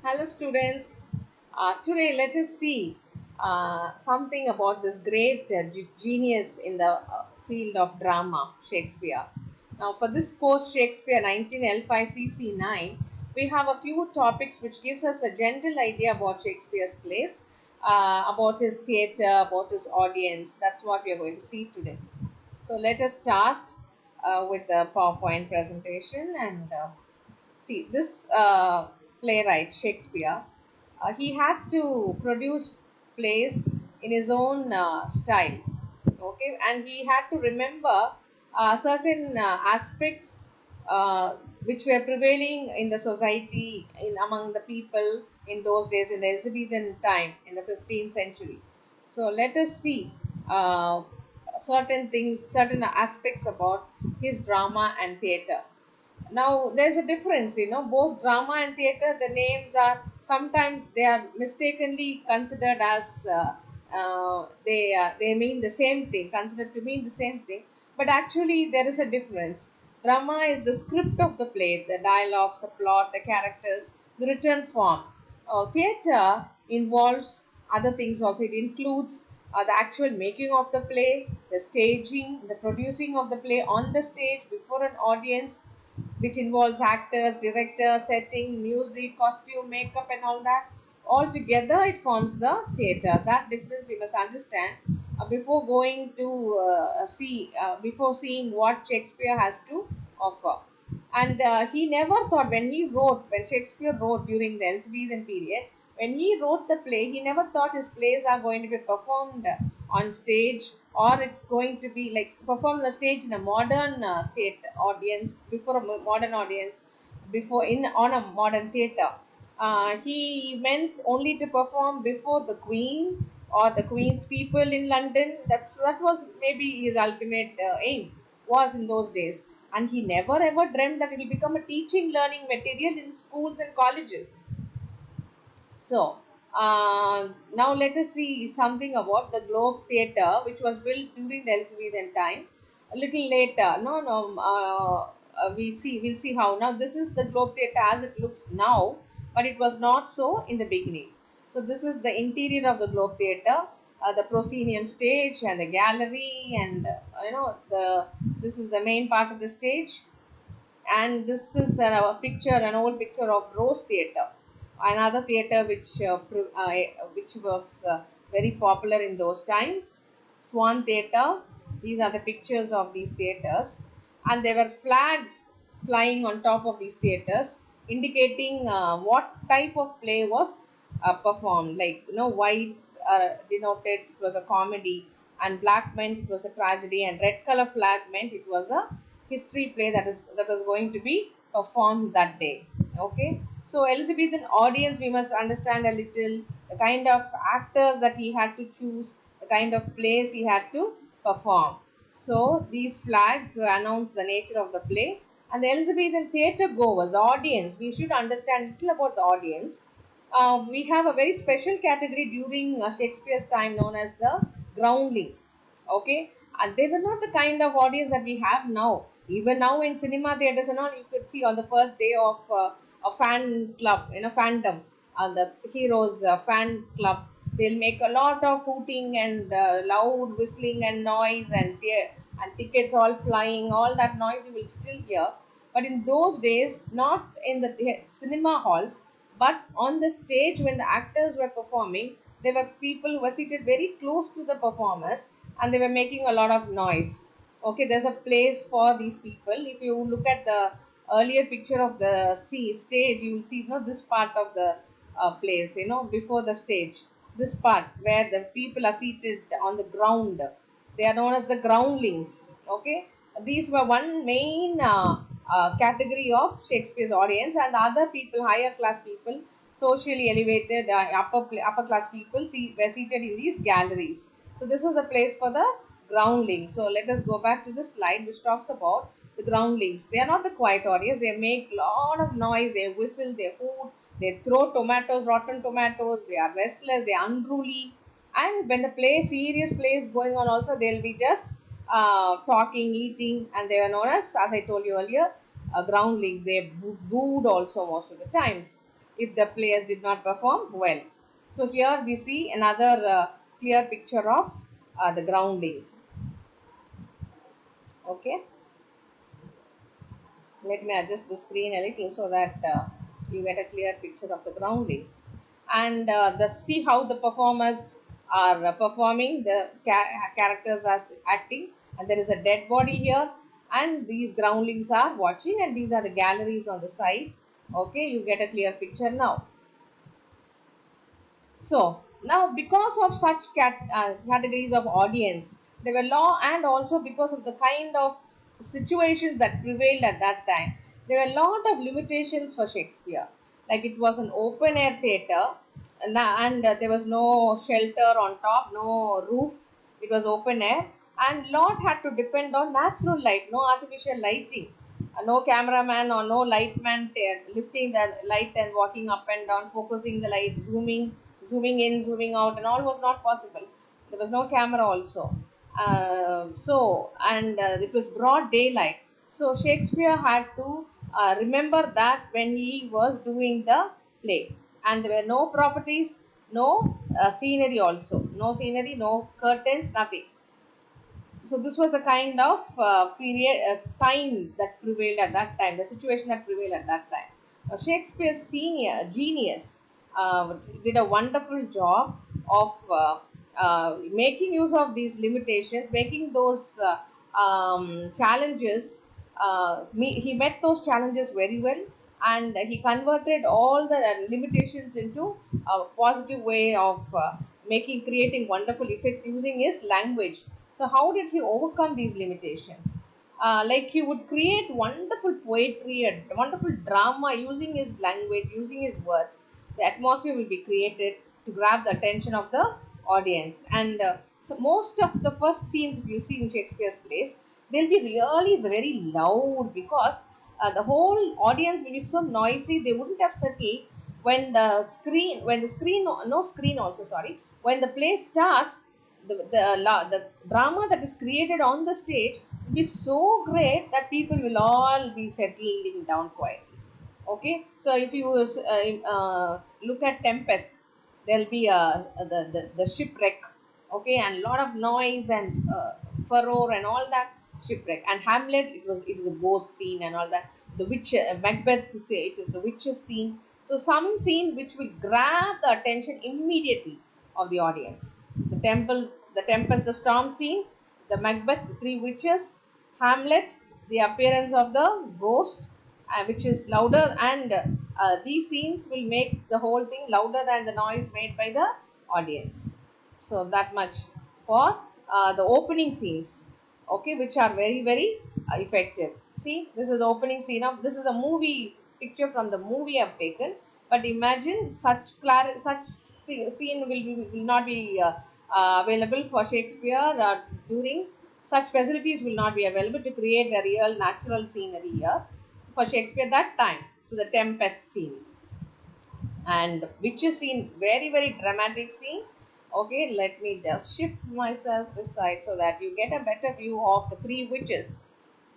Hello, students. Today, let us see something about this great genius in the field of drama, Shakespeare. Now, for this course, Shakespeare 19L5CC9, we have a few topics which gives us a general idea about Shakespeare's plays, about his theatre, about his audience. That's what we are going to see today. So, let us start with the PowerPoint presentation and see, this playwright Shakespeare, he had to produce plays in his own style, okay, and he had to remember certain aspects which were prevailing in the society, in among the people in those days, in the Elizabethan time, in the 15th century. So let us see certain things, certain aspects about his drama and theatre. Now there's a difference, both drama and theater, the names are sometimes they are mistakenly considered as they mean the same thing, considered to mean the same thing, but actually there is a difference. Drama is the script of the play, the dialogues, the plot, the characters, the written form. Theater involves other things also. It includes the actual making of the play, the staging, the producing of the play on the stage before an audience, which involves actors, director, setting, music, costume, makeup, and all that. All together, it forms the theatre. That difference we must understand before going to before seeing what Shakespeare has to offer. And he never thought, when Shakespeare wrote during the Elizabethan period, when he wrote the play, he never thought his plays are going to be performed on stage, or it's going to be like performed on the stage in a modern theatre audience, before a modern audience, before in on a modern theatre. He meant only to perform before the Queen or the Queen's people in London. That was maybe his ultimate aim was in those days, and he never ever dreamt that it will become a teaching learning material in schools and colleges. So, now let us see something about the Globe Theatre, which was built during the Elizabethan time. A little later, we'll see how. Now, this is the Globe Theatre as it looks now, but it was not so in the beginning. So, this is the interior of the Globe Theatre, the proscenium stage and the gallery, and the this is the main part of the stage, and this is an old picture of Rose Theatre, another theatre which was very popular in those times. Swan Theatre. These are the pictures of these theatres, and there were flags flying on top of these theatres, indicating what type of play was performed. Like white denoted it was a comedy, and black meant it was a tragedy, and red color flag meant it was a history play that was going to be performed that day. Okay, so Elizabethan audience, we must understand a little the kind of actors that he had to choose, the kind of plays he had to perform. So these flags announce the nature of the play, and the Elizabethan theatre goers, the audience, we should understand little about the audience. We have a very special category during Shakespeare's time known as the groundlings. Okay, and they were not the kind of audience that we have now. Even now in cinema theaters and all, you could see on the first day of a fan club, fandom, the heroes fan club, they'll make a lot of hooting and loud whistling and noise, and tickets all flying, all that noise you will still hear. But in those days, not in the cinema halls, but on the stage when the actors were performing, there were people who were seated very close to the performers, and they were making a lot of noise. Okay, there's a place for these people. If you look at the earlier picture of the stage, you will see this part of the place, before the stage. This part where the people are seated on the ground, they are known as the groundlings. Okay, these were one main category of Shakespeare's audience, and the other people, higher class people, socially elevated upper class people, were seated in these galleries. So this is the place for the groundlings. So let us go back to the slide which talks about the groundlings. They are not the quiet audience. They make lot of noise. They whistle. They hoot. They throw tomatoes, rotten tomatoes. They are restless. They are unruly. And when the serious play is going on, also they'll be just talking, eating, and they were known as I told you earlier, groundlings. They booed also most of the times. if the players did not perform well. So here we see another clear picture of the groundlings. Okay, let me adjust the screen a little so that you get a clear picture of the groundlings, and the see how the performers are performing, the characters are acting, and there is a dead body here, and these groundlings are watching, and these are the galleries on the side. Okay, you get a clear picture now. So now, because of such categories of audience, there were law, and also because of the kind of situations that prevailed at that time, there were a lot of limitations for Shakespeare. Like it was an open air theatre, and there was no shelter on top, no roof. It was open air, and lot had to depend on natural light, no artificial lighting. No cameraman or no lightman lifting the light and walking up and down, focusing the light, zooming in, zooming out, and all was not possible. There was no camera also. And it was broad daylight. So Shakespeare had to remember that when he was doing the play, and there were no properties, no scenery also, no scenery, no curtains, nothing. So this was a kind of period time that prevailed at that time, the situation that prevailed at that time. Shakespeare's senior genius did a wonderful job of making use of these limitations, making those challenges. He met those challenges very well, and he converted all the limitations into a positive way of creating wonderful effects using his language. So how did he overcome these limitations? Like he would create wonderful poetry and wonderful drama using his language, using his words. The atmosphere will be created to grab the attention of the audience. And so most of the first scenes, if you see in Shakespeare's plays, they'll be really very loud, because the whole audience will be so noisy. They wouldn't have settled when the screen, no screen also, sorry, when the play starts. The drama that is created on the stage will be so great that people will all be settling down quietly. Okay, so if you look at Tempest, there'll be the shipwreck. Okay, and lot of noise and furrow and all that. Shipwreck. And Hamlet, it is a ghost scene and all that. The witch, Macbeth, it is the witches scene. So some scene which will grab the attention immediately of the audience. The Tempest, the storm scene, the Macbeth, the three witches, Hamlet, the appearance of the ghost, which is louder, and these scenes will make the whole thing louder than the noise made by the audience. So that much for the opening scenes, okay, which are very very effective. See, this is the opening scene of, this is a movie picture from the movie I've taken, but imagine such scene will not be available for Shakespeare during, such facilities will not be available to create a real natural scenery here for Shakespeare that time. So the Tempest scene and witches scene, very very dramatic scene. Okay, let me just shift myself this side so that you get a better view of the three witches,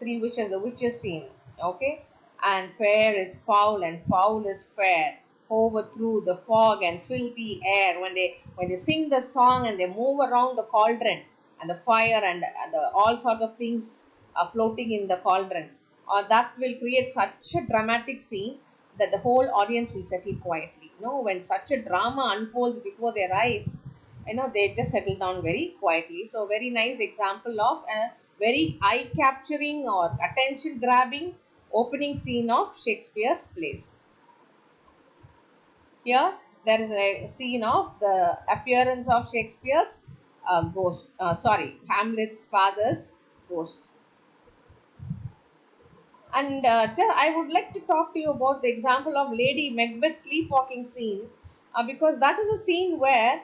the witches scene. Okay, and fair is foul and foul is fair, over through the fog and filthy air. When they sing the song and they move around the cauldron and the fire and the all sort of things are floating in the cauldron, that will create such a dramatic scene that the whole audience will settle quietly. When such a drama unfolds before their eyes, they just settle down very quietly. So very nice example of a very eye capturing or attention grabbing opening scene of Shakespeare's plays. Here there is a scene of the appearance of Shakespeare's Hamlet's father's ghost. And I would like to talk to you about the example of Lady Macbeth's sleepwalking scene, because that is a scene where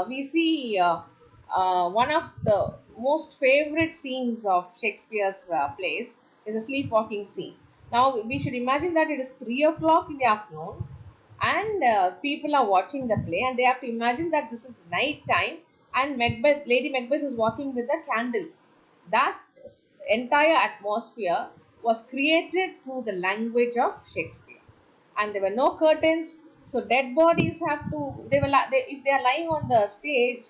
we see one of the most favorite scenes of Shakespeare's plays is a sleepwalking scene. Now we should imagine that it is 3 o'clock in the afternoon, and people are watching the play, and they have to imagine that this is night time, and Lady Macbeth is walking with a candle. That entire atmosphere was created through the language of Shakespeare. and there were no curtains. So dead bodies have to, if they are lying on the stage,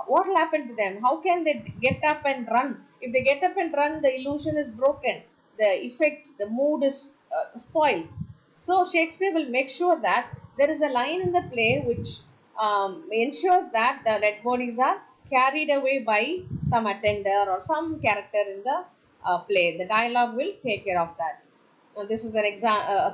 what will happen to them? How can they get up and run? If they get up and run, the illusion is broken, the effect, the mood is spoiled. So Shakespeare will make sure that there is a line in the play which ensures that the dead bodies are carried away by some attender or some character in the play. The dialogue will take care of that. This is a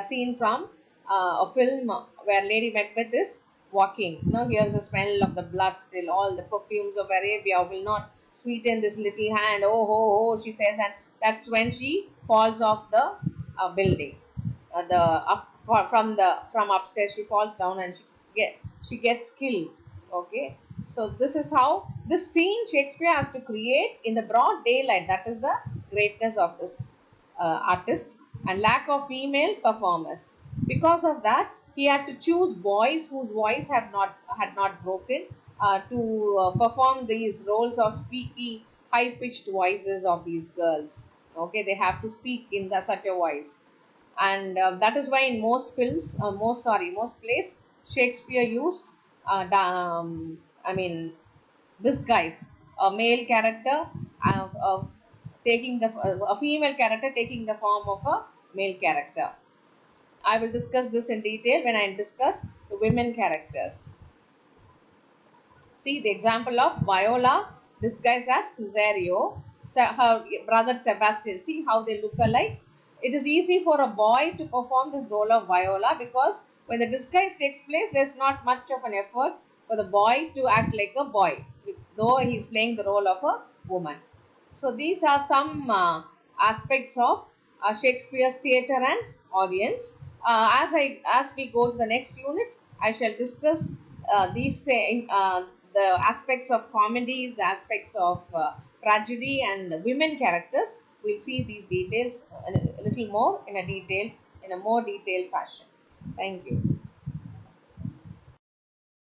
scene from a film where Lady Macbeth is walking. Here's the smell of the blood still. All the perfumes of Arabia will not sweeten this little hand. Oh, ho, ho, she says, and that's when she falls off the building. The up from upstairs, she falls down and she gets killed. Okay, so this is how this scene Shakespeare has to create in the broad daylight. That is the greatness of this artist, and lack of female performers. Because of that, he had to choose boys whose voice had not broken to perform these roles of speaky, high pitched voices of these girls. Okay, they have to speak in such a voice, and that is why in most films, most plays, Shakespeare used this guys, a male character taking a female character taking the form of a male character. I will discuss this in detail when I discuss the women characters. See the example of Viola disguised as Cesario, her brother Sebastian. See how they look alike. It is easy for a boy to perform this role of Viola because when the disguise takes place, there's not much of an effort for the boy to act like a boy, though he's playing the role of a woman. So these are some aspects of Shakespeare's theatre and audience. As we go to the next unit, I shall discuss the aspects of comedies, the aspects of tragedy, and women characters. We'll see these details a little more in a more detailed fashion. Thank you.